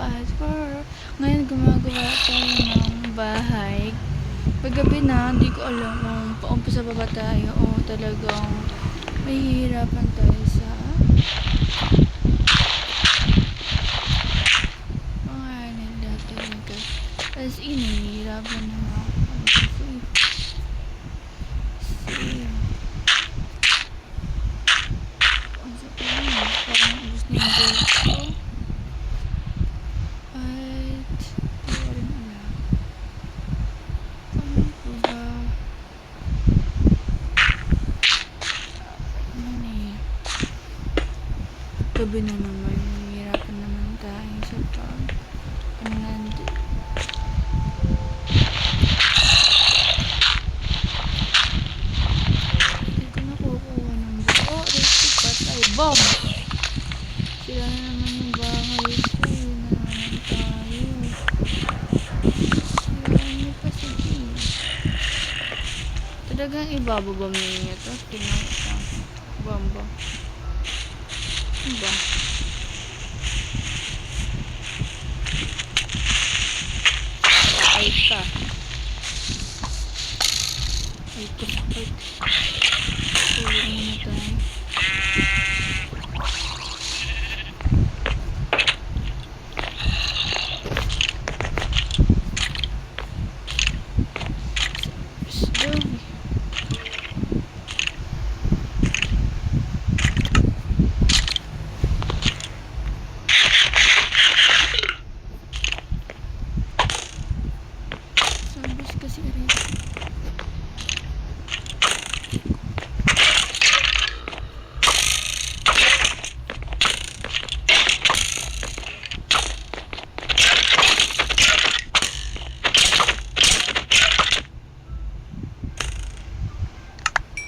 fast forward. Ngayon gumagawa tayo ng bahay. Paggabi na, hindi ko alam kung paumpisa pa ba tayo o talagang mahihirapan tayo sa mga nagdatagal. As in, mahihirapan na nga ako. Parang ubus na yung gold ko. At hindi ko rin alam. Ano po ba? Ano eh? Gabi na naman. Mahihirapan naman tayo sa nandun. Hindi ko nakukuha ng buo. Resty patay. Bomb! Sila na naman yung bahay ko. Yun na naman tayo. Marami pa sige. Talagang ibababam niya ito. Pinakita. Bamba. Diba? Ay ka. Ay ko sakit. Tulog muna tayo.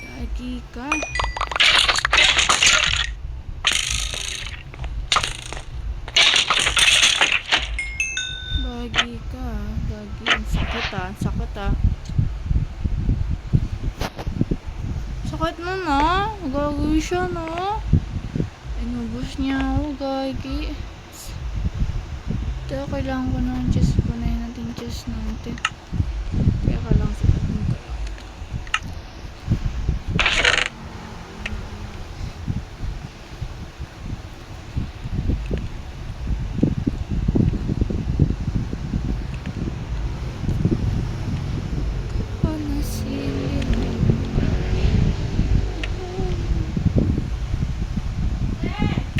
Gagi ka. Gagi ka. Gagi. Ang sakit ah. Ang sakit ah. Sakit mo na. Gagi siya no. Inubos niya ako. Gagi. Ito, kailangan ko ng chest. Punayin natin chest natin. Kaya kailangan sa atin ko.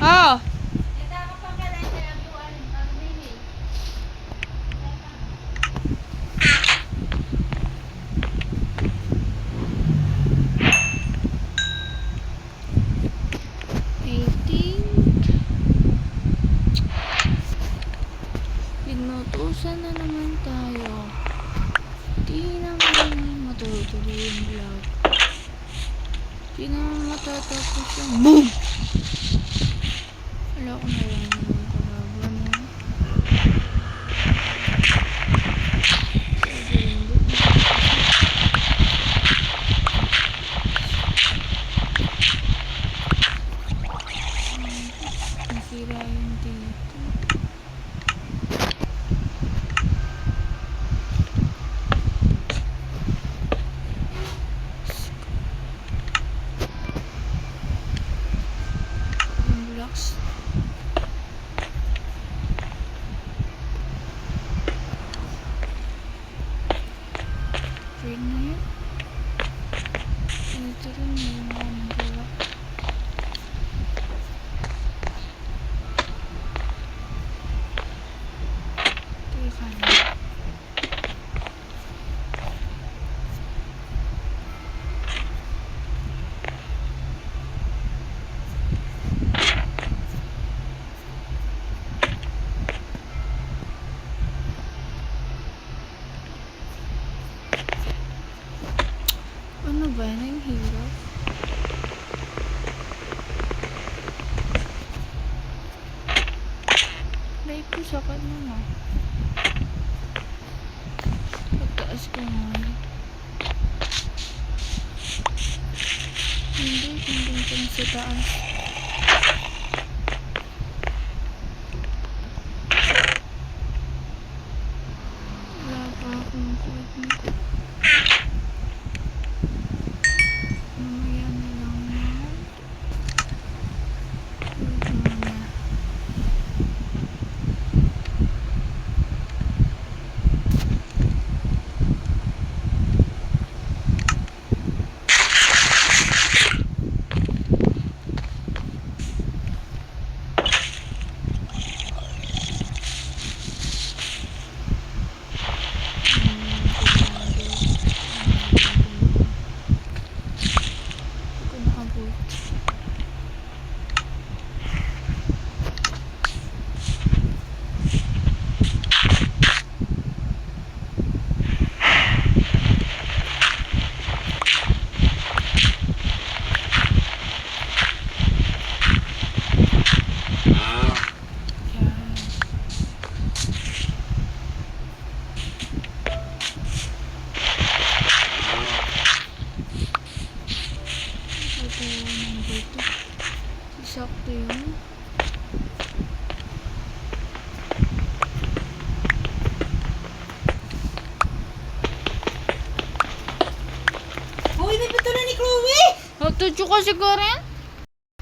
Oh! Inutusan na naman tayo. Di naman matutuloy yung vlog. Di naman matatapos yung boom! Wala ko na lang yung kalaban mo. Nasira yung dito. Blocks. Trade na yun. Ito rin yung mga block. Teka na. Ano ba? Ang hirap. Like ko sakit naman. Pagtaas ko nga. Hindi ko sa taas. Ang sakit nito. Mamaya na lang yan. Wait muna. Hindi ko naabot. Yan. Ito number 2. Sakto yun. Hoy, may pito na ni Chloe! Tutso kasi Karen?